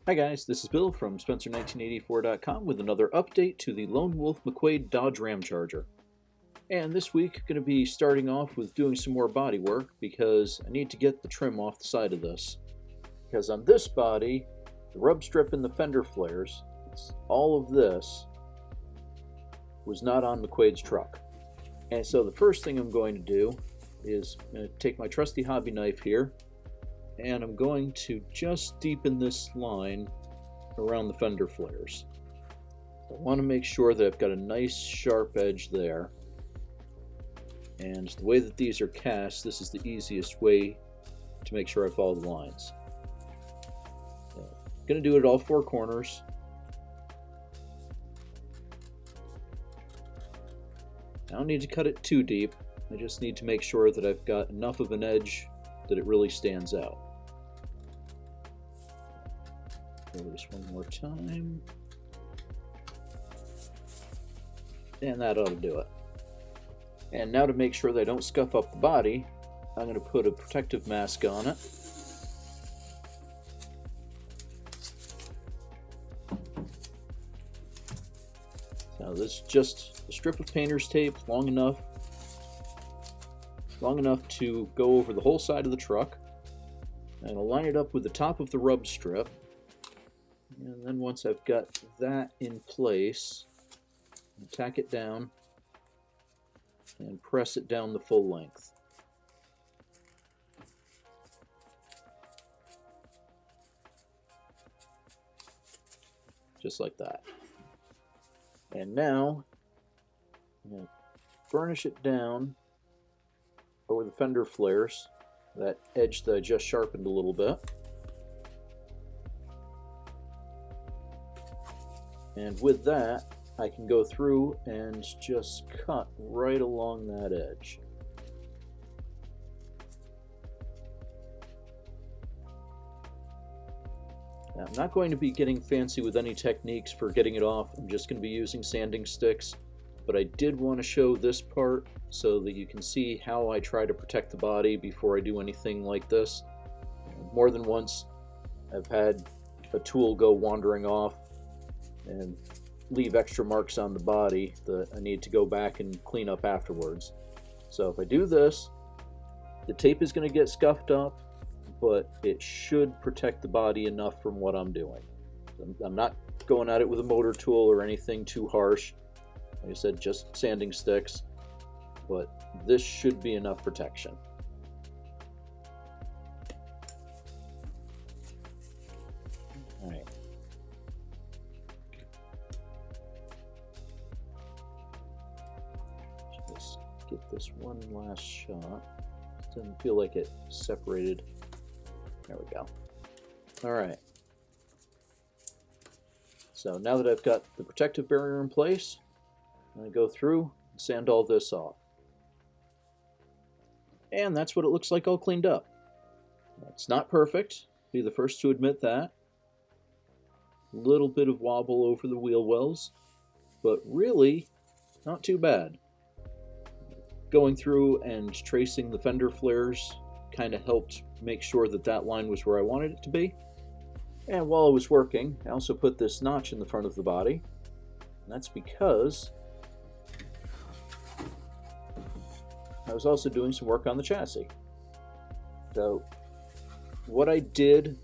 Hi guys, this is Bill from Spencer1984.com with another update to the Lone Wolf McQuade Dodge Ramcharger. And this week, going to be starting off with doing some more body work because I need to get the trim off the side of this. Because on this body, the rub strip and the fender flares, all of this was not on McQuade's truck. And so the first thing I'm going to do is I'm going to take my trusty hobby knife here, and I'm going to just deepen this line around the fender flares. I want to make sure that I've got a nice sharp edge there. And the way that these are cast, this is the easiest way to make sure I follow the lines. I'm going to do it at all four corners. I don't need to cut it too deep. I just need to make sure that I've got enough of an edge that it really stands out. Do this one more time. And that ought to do it. And now to make sure that I don't scuff up the body, I'm going to put a protective mask on it. Now this is just a strip of painter's tape long enough to go over the whole side of the truck. And I'll line it up with the top of the rub strip. And then once I've got that in place, tack it down and press it down the full length. Just like that. And now I'm going to burnish it down over the fender flares, that edge that I just sharpened a little bit. And with that, I can go through and just cut right along that edge. Now, I'm not going to be getting fancy with any techniques for getting it off. I'm just going to be using sanding sticks. But I did want to show this part so that you can see how I try to protect the body before I do anything like this. More than once, I've had a tool go wandering off and leave extra marks on the body that I need to go back and clean up afterwards. So if I do this, the tape is going to get scuffed up, but it should protect the body enough from what I'm doing. I'm not going at it with a motor tool or anything too harsh. Like I said, just sanding sticks, but this should be enough protection. All right. Just get this one last shot. Doesn't feel like it separated. There we go. All right. So now that I've got the protective barrier in place, I'm going to go through and sand all this off. And that's what it looks like all cleaned up. It's not perfect, be the first to admit that. A little bit of wobble over the wheel wells, but really not too bad. Going through and tracing the fender flares kind of helped make sure that that line was where I wanted it to be. And while I was working, I also put this notch in the front of the body. And that's because I was also doing some work on the chassis. So what I did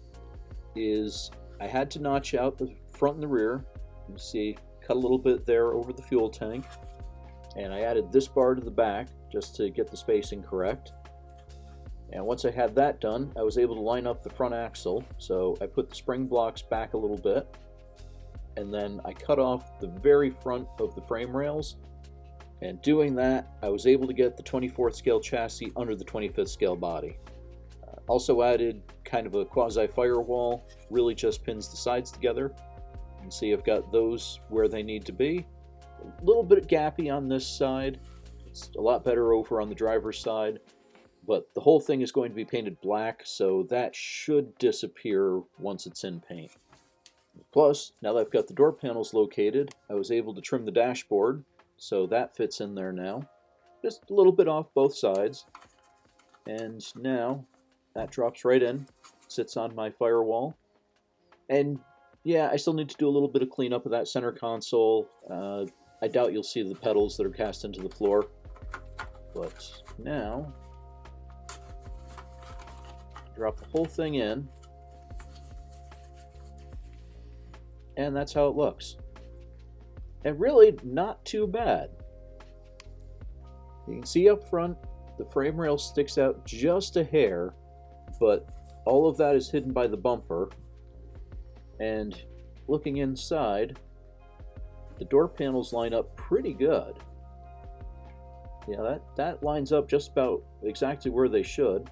is I had to notch out the front and the rear. You see, cut a little bit there over the fuel tank. And I added this bar to the back just to get the spacing correct. And once I had that done, I was able to line up the front axle. So I put the spring blocks back a little bit. And then I cut off the very front of the frame rails. And doing that, I was able to get the 24th scale chassis under the 25th scale body. Also added kind of a quasi firewall, really just pins the sides together. You can see I've got those where they need to be. A little bit gappy on this side. It's a lot better over on the driver's side. But the whole thing is going to be painted black, so that should disappear once it's in paint. Plus, now that I've got the door panels located, I was able to trim the dashboard. So that fits in there now. Just a little bit off both sides. And now that drops right in, sits on my firewall. And Yeah, I still need to do a little bit of cleanup of that center console. I doubt you'll see the pedals that are cast into the floor. But now, drop the whole thing in, and that's how it looks. And really, not too bad. You can see up front, the frame rail sticks out just a hair, but all of that is hidden by the bumper. And looking inside, the door panels line up pretty good. Yeah, that lines up just about exactly where they should.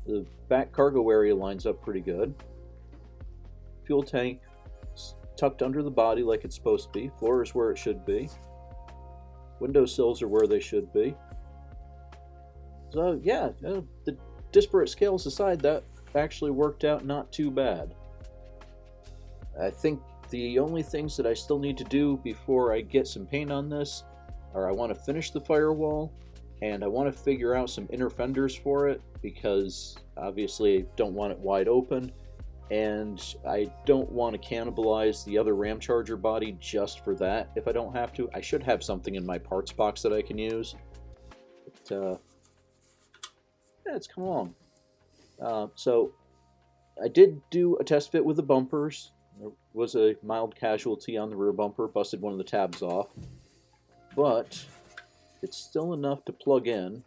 The back cargo area lines up pretty good. Fuel tank tucked under the body like it's supposed to be. Floor is where it should be. Windowsills are where they should be. So yeah, the disparate scales aside, that actually worked out not too bad. I think the only things that I still need to do before I get some paint on this are I want to finish the firewall, and I want to figure out some inner fenders for it, because obviously I don't want it wide open, and I don't want to cannibalize the other Ramcharger body just for that if I don't have to. I should have something in my parts box that I can use. But, yeah, it's come along. So I did do a test fit with the bumpers. There was a mild casualty on the rear bumper, busted one of the tabs off. But it's still enough to plug in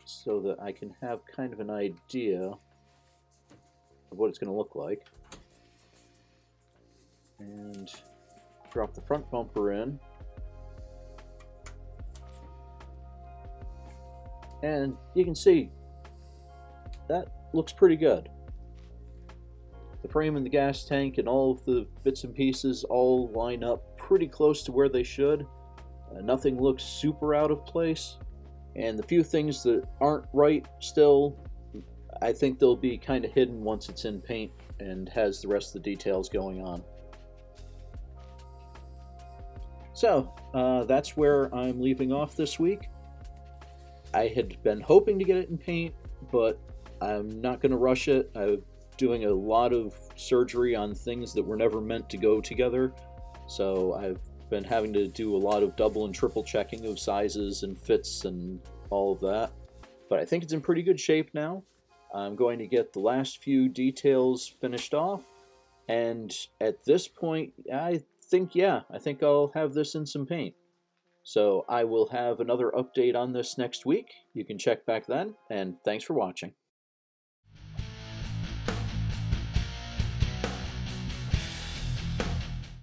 so that I can have kind of an idea of what it's going to look like. And drop the front bumper in. And you can see that looks pretty good. The frame and the gas tank and all of the bits and pieces all line up pretty close to where they should. Nothing looks super out of place. And the few things that aren't right still, I think they'll be kind of hidden once it's in paint and has the rest of the details going on. So, that's where I'm leaving off this week. I had been hoping to get it in paint, but I'm not going to rush it. I'm doing a lot of surgery on things that were never meant to go together, so I've been having to do a lot of double and triple checking of sizes and fits and all of that. But I think it's in pretty good shape now. I'm going to get the last few details finished off, and at this point, I think I'll have this in some paint. So I will have another update on this next week. You can check back then, and thanks for watching.